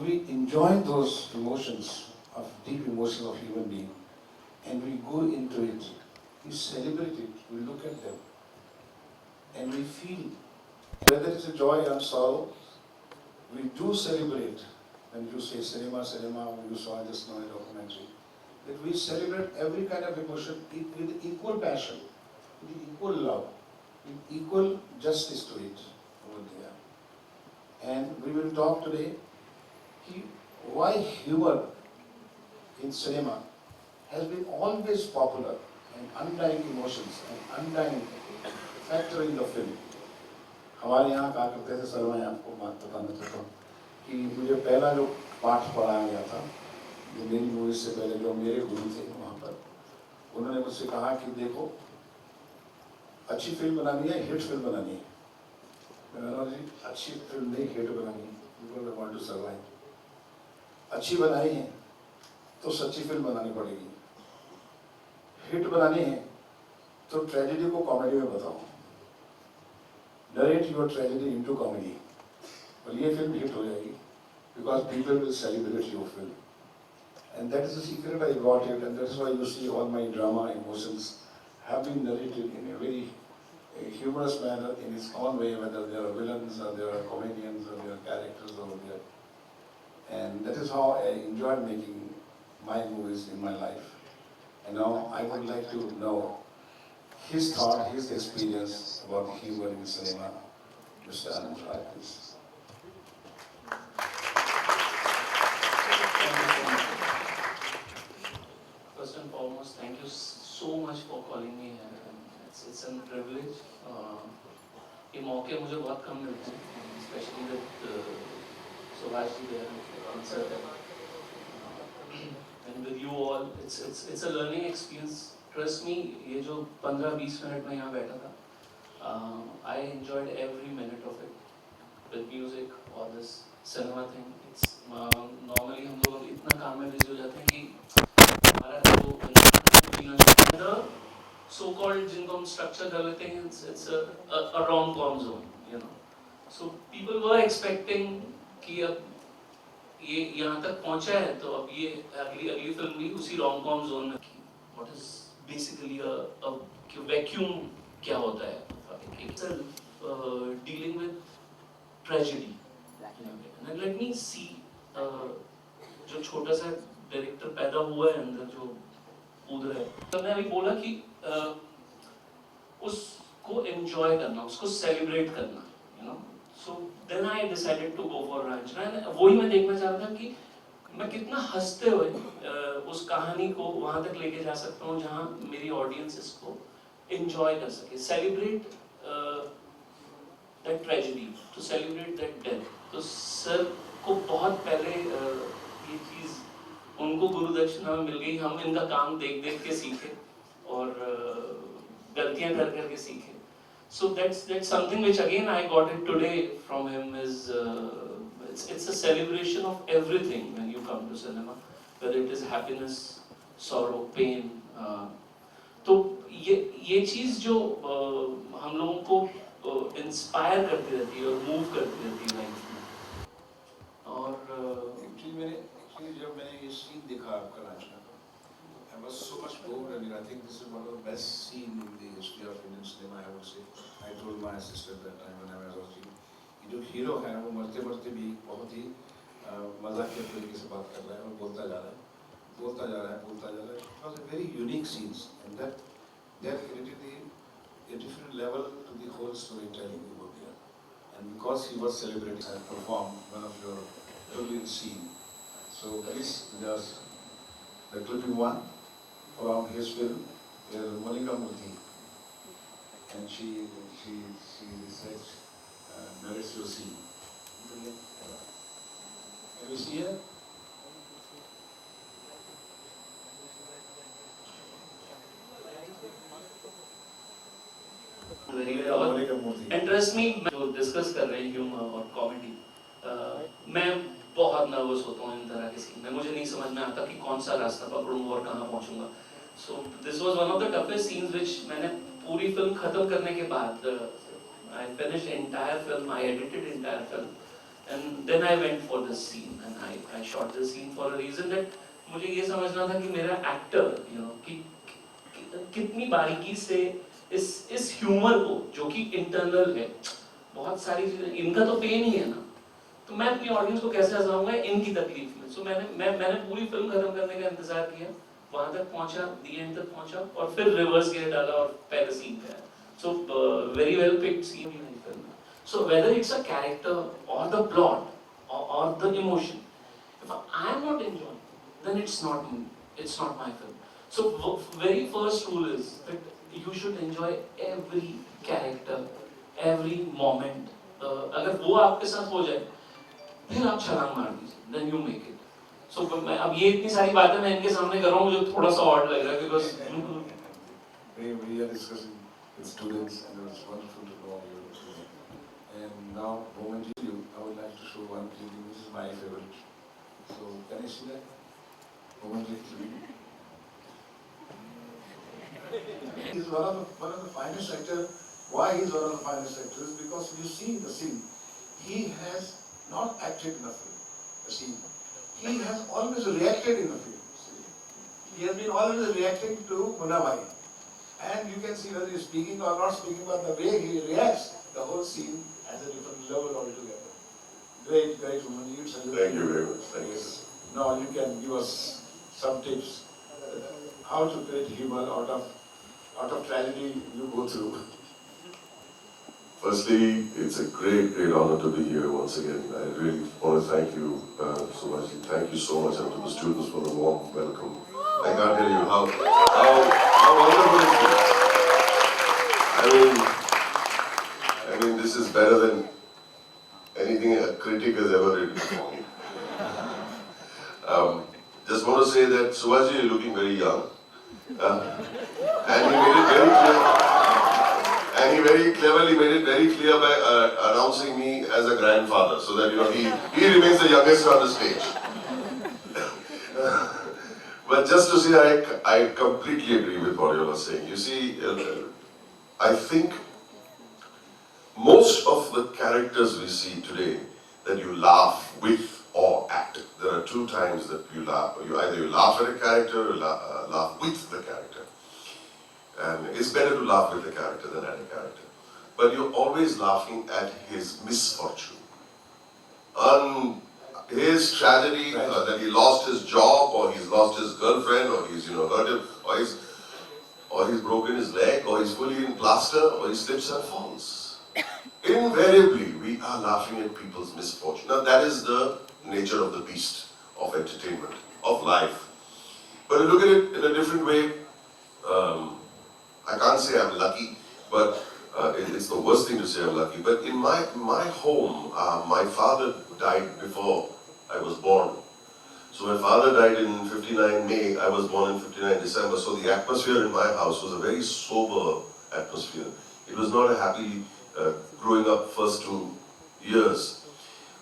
we enjoy those emotions, of deep emotions of human being, and we go into it, we celebrate it, we look at them, and we feel whether it's a joy or sorrow, we do celebrate. When you say cinema, you saw just now a documentary, that we celebrate every kind of emotion with equal passion, with equal love, with equal justice to it over there. And we will talk today why humor in cinema has been always popular and undying emotions and undying factor in the film. हमारे यहाँ कहा करते थे, sir मैं आपको बात बताना चाहता हूँ कि मुझे पहला जो पाठ पढ़ाया गया था, जो मेरी मूवी से पहले जो मेरे गुरु थे वहाँ पर, उन्होंने मुझसे कहा कि देखो अच्छी फिल्म बनानी है, हिट फिल्म बनानी है। मैंने कहा जी अच्छी फिल्म नहीं, हिट बनानी है, because I want to survive. अच्छी बनानी है तो सच्ची फिल्म बनानी पड़ेगी, हिट बनानी है तो ट्रेजेडी को कॉमेडी में बताओ, narrate your tragedy into comedy, और ये फिल्म हिट हो जाएगी, because people will celebrate your film. And that is the secret I got it, and that's why you see all my drama emotions have been narrated in a very humorous manner in its own way, whether they are villains or they are comedians or they are characters over there. And that is how I enjoyed making my movies in my life. And now I would like to know his thought, his experience about humor in cinema. Mr. Anand, please. First and foremost, thank you so much for calling me here. It's a privilege. ये मौके मुझे बहुत कम मिलते हैं, especially with Subhash ji there on set. And with you all, it's a learning experience. Trust me, ये जो 15-20 minute में यहाँ बैठा था, I enjoyed every minute of it. With music or this cinema thing, it's normally हम लोग इतना काम में busy हो जाते हैं कि the so-called जिनको हम structure कर लेते हैं, it's a rom-com zone, you know. So people were expecting कि अब ये यहाँ तक पहुँचा है तो अब ये अगली फिल्म भी उसी rom-com zone में। What is basically a vacuum क्या होता है? It's dealing with tragedy. And let me see जो छोटा सा डायरेक्टर पैदा हुआ है अंदर जो कूद रहा है, तो मैंने अभी बोला कि उसको एंजॉय करना, उसको सेलिब्रेट करना, you know. So then I decided to go for Ranjana. वही मैं देखना चाह रहा था कि मैं कितना हंसते हुए उस कहानी को वहां तक लेके जा सकता हूँ जहाँ मेरी ऑडियंस इसको एंजॉय कर सके, celebrate that tragedy, to celebrate that death. तो सर को बहुत पहले ये चीज उनको गुरु दक्षिणा में मिल गई. हम इनका काम देख देख के सीखे और गलतियां कर करके सीखे. So that's something which again I got it today from him is it's a celebration of everything when you come to cinema, whether it is happiness, sorrow, pain. तो ये चीज जो हम लोगों को इंस्पायर करती रहती है और मूव करती रहती है लाइफ में. और जब मैंने ये सीन देखा आपका रंजना का, I was so much moved. I mean, I think this is one of the best scenes in the history of Indian cinema, I would say. I told my sister that time when I was watching, ये जो hero है वो मरते मरते भी बहुत ही मजाकिया तरीके से बात कर रहा है और बोलता जा रहा है. It was a very unique scenes, and that created a different level to the whole storytelling over there. And because he was celebrated and performed one of your earlier scenes. So please, there's the clipping one from his film, Monica Murthy, and she says, narrates your scene. Can you see her? Very well. And trust me, जो discuss कर रहे हैं humour और comedy, मैं बहुत nervous होता हूँ इन तरह के सीन में. मुझे नहीं समझ में आता कि कौन सा रास्ता पकड़ूंगा और कहाँ पहुँचूंगा. So this was one of the toughest scenes which मैंने पूरी फिल्म खत्म करने के बाद I finished entire film, I edited entire film, and then I went for this scene and I I shot this scene for a reason that मुझे ये समझना था कि मेरा actor, कि कितनी बारीकी से इस ह्यूमर को जो कि इंटरनल है, बहुत सारी चीजें, इनका तो पेन ही है ना, तो मैं अपनी ऑडियंस को कैसे हंसाऊंगा इनकी तकलीफ में। सो मैंने पूरी फिल्म खत्म करने का इंतजार किया, वहां तक पहुंचा, दी एंड तक पहुंचा, और फिर रिवर्स गियर डाला और पहले सीन पे आया। So very well picked seen in film. So whether it's a character और द प्लॉट और the emotion, if I am not enjoying, then it's not my film. So very first rule is that you should enjoy every character, every moment. अगर वो आपके साथ हो जाए, फिर आप छलांग मार दीजिए, then you make it. So मैं अब ये इतनी सारी बातें मैं इनके सामने कर रहा हूँ, मुझे थोड़ा सा odd लग रहा है because we are discussing with students and it was wonderful to know you. And now, momentarily, I would like to show one clip. This is my favorite. So, can I see that? Momentarily. He's one of the finest actors. Why he's one of the finest actors? Because you see the scene. He has not acted in the film. The scene. He has always reacted in the film. He has been always reacting to Munnabai. And you can see whether he's speaking or not speaking, but the way he reacts, the whole scene has a different level altogether. Great, great woman. Thank you very much. Thank you. Now you can give us some tips how to create humor out of tragedy you go through. Firstly, it's a great, great honor to be here once again. I really want to thank you, Subhash. Thank you so much, and to the students for the warm welcome. I can't tell you how wonderful it is. I mean, this is better than anything a critic has ever written for me. Just want to say that Subhash, you're looking very young, and he made it very clear. And he very cleverly made it very clear by announcing me as a grandfather, so that he remains the youngest on the stage. But just to say, I completely agree with what you are saying. You see, I think most of the characters we see today that you laugh with or act, there are two times that you laugh. Either you laugh at a character or laugh with the character. And it's better to laugh with the character than at a character. But you're always laughing at his misfortune. His tragedy, that he lost his job, or he's lost his girlfriend, or he's hurt him, or he's broken his leg, or he's fully in plaster, or he slips and falls. Invariably, we are laughing at people's misfortune. Now that is the nature of the beast, of entertainment, of life. But look at it in a different way. I can't say I'm lucky, but it's the worst thing to say I'm lucky. But in my home, my father died before I was born. So my father died in 59 May, I was born in 59 December. So the atmosphere in my house was a very sober atmosphere. It was not a happy growing up first 2 years.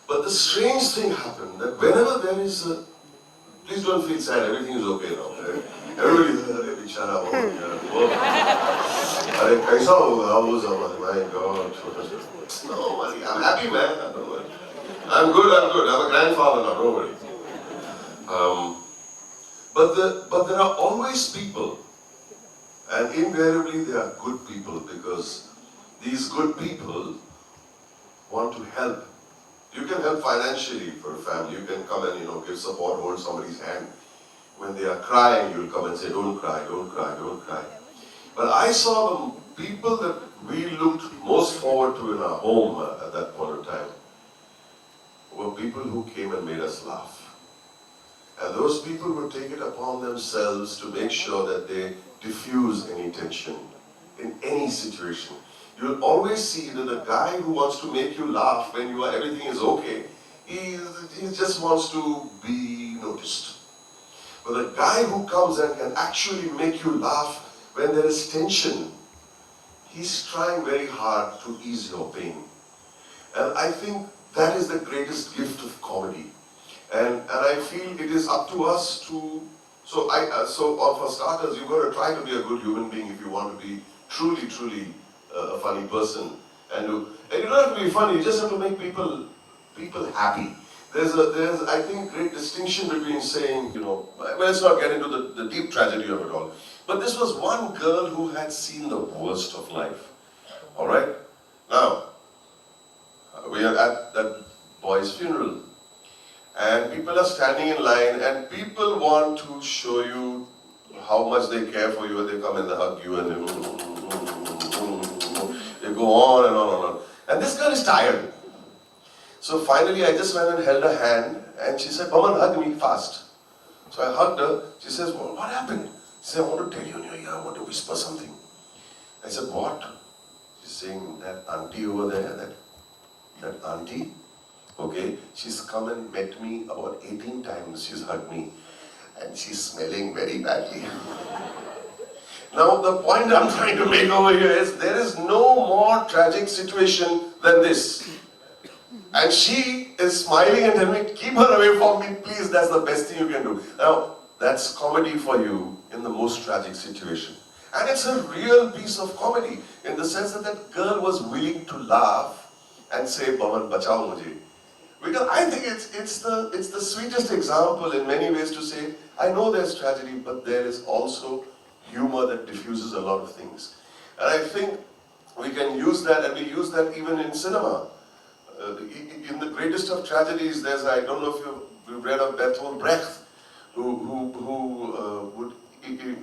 But the strange thing happened that whenever there is a, please don't feel sad, everything is okay now. Right? Everybody is bichara, kaisa hoga, how was my God. No worry, I'm happy, man. Don't worry. I'm good. I'm a grandfather now, don't worry. But there are always people, and invariably they are good people, because these good people want to help. You can help financially for a family. You can come and give support, hold somebody's hand. When they are crying, you'll come and say, "Don't cry, don't cry, don't cry." But I saw the people that we looked most forward to in our home at that point of time were people who came and made us laugh. And those people would take it upon themselves to make sure that they diffuse any tension in any situation. You'll always see that the guy who wants to make you laugh when everything is okay, he just wants to be noticed. But the guy who comes and can actually make you laugh when there is tension, he's trying very hard to ease your pain. And I think that is the greatest gift of comedy. And I feel it is up to us to, so for starters, you've got to try to be a good human being if you want to be truly, truly a funny person. And you don't have to be funny, you just have to make people happy. there's I think great distinction between saying, well, let's not get into the deep tragedy of it all. But this was one girl who had seen the worst of life. All right? Now, we are at that boy's funeral. And people are standing in line and people want to show you how much they care for you, and they come and they hug you and they go on and on and on. And this girl is tired. So finally I just went and held her hand and she said, Boman, hug me fast. So I hugged her. She says, well, what happened? She said, I want to tell you in your ear, I want to whisper something. I said, what? She's saying, that auntie over there, that auntie, okay, she's come and met me about 18 times, she's hugged me, and she's smelling very badly. Now the point I'm trying to make over here is, there is no more tragic situation than this. And she is smiling and telling me, keep her away from me, please, that's the best thing you can do. Now, that's comedy for you in the most tragic situation. And it's a real piece of comedy, in the sense that that girl was willing to laugh and say, Boman, bachao mujhe. Because I think it's the sweetest example in many ways to say, I know there's tragedy, but there is also humor that diffuses a lot of things. And I think we can use that, and we use that even in cinema. In the greatest of tragedies, there's, I don't know if you've read of Bertolt Brecht, who would,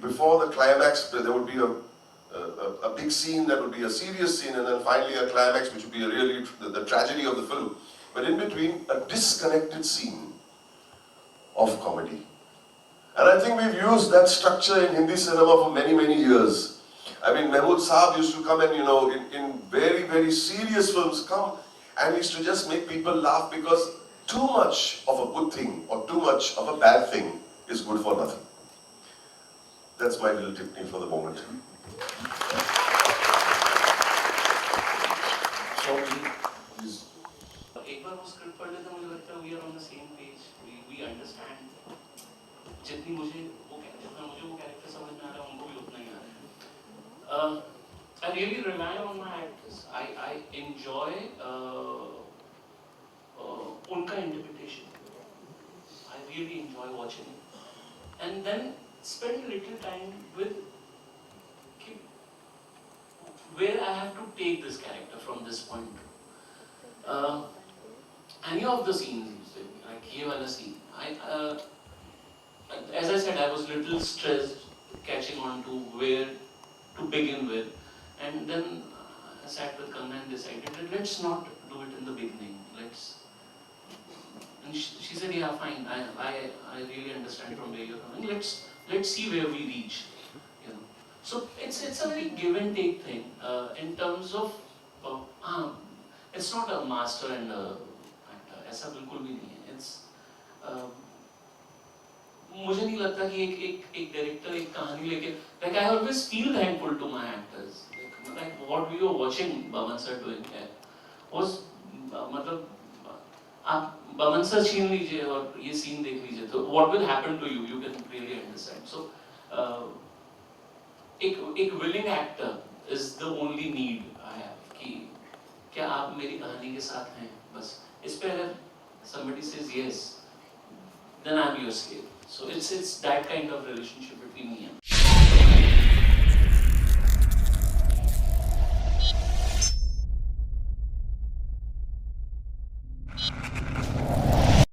before the climax, there would be a big scene that would be a serious scene, and then finally a climax which would be really the tragedy of the film. But in between, a disconnected scene of comedy. And I think we've used that structure in Hindi cinema for many, many years. I mean, Mahmood Saab used to come and, in very, very serious films, come and used to just make people laugh, because too much of a good thing or too much of a bad thing is good for nothing. That's my little tipney for the moment. So, please. एक बार वो script पढ़ लेता मुझे लगता है we are on the same page. We understand. जितना मुझे वो कैरेक्टर समझ में आ रहा है, उनको भी उतना ही आ रहा है. I really rely on my actors. I enjoy उनका interpretation. I really enjoy watching it. And then spend a little time with where I have to take this character from this point. Any of the scenes, like ये वाला scene, as I said, I was a little stressed catching on to where to begin with, and then I sat with Kanna and decided that let's not do it in the beginning. And she said, yeah, fine. I really understand from where you're coming. Let's see where we reach. So it's a very give and take thing in terms of it's not a master and a actor. ऐसा बिल्कुल भी नहीं है. It's मुझे नहीं लगता कि एक डायरेक्टर एक कहानी लेके, like I always feel thankful to my actors. Like what we were watching Boman sir doing was मतलब आप Boman sir छीन लीजिए और ये scene देख लीजिए, तो what will happen to you? You can really understand. So एक willing actor is the only need I have कि क्या आप मेरी कहानी के साथ हैं, बस इस पे अगर somebody says yes, then I'm your slave. So it's that kind of relationship between me and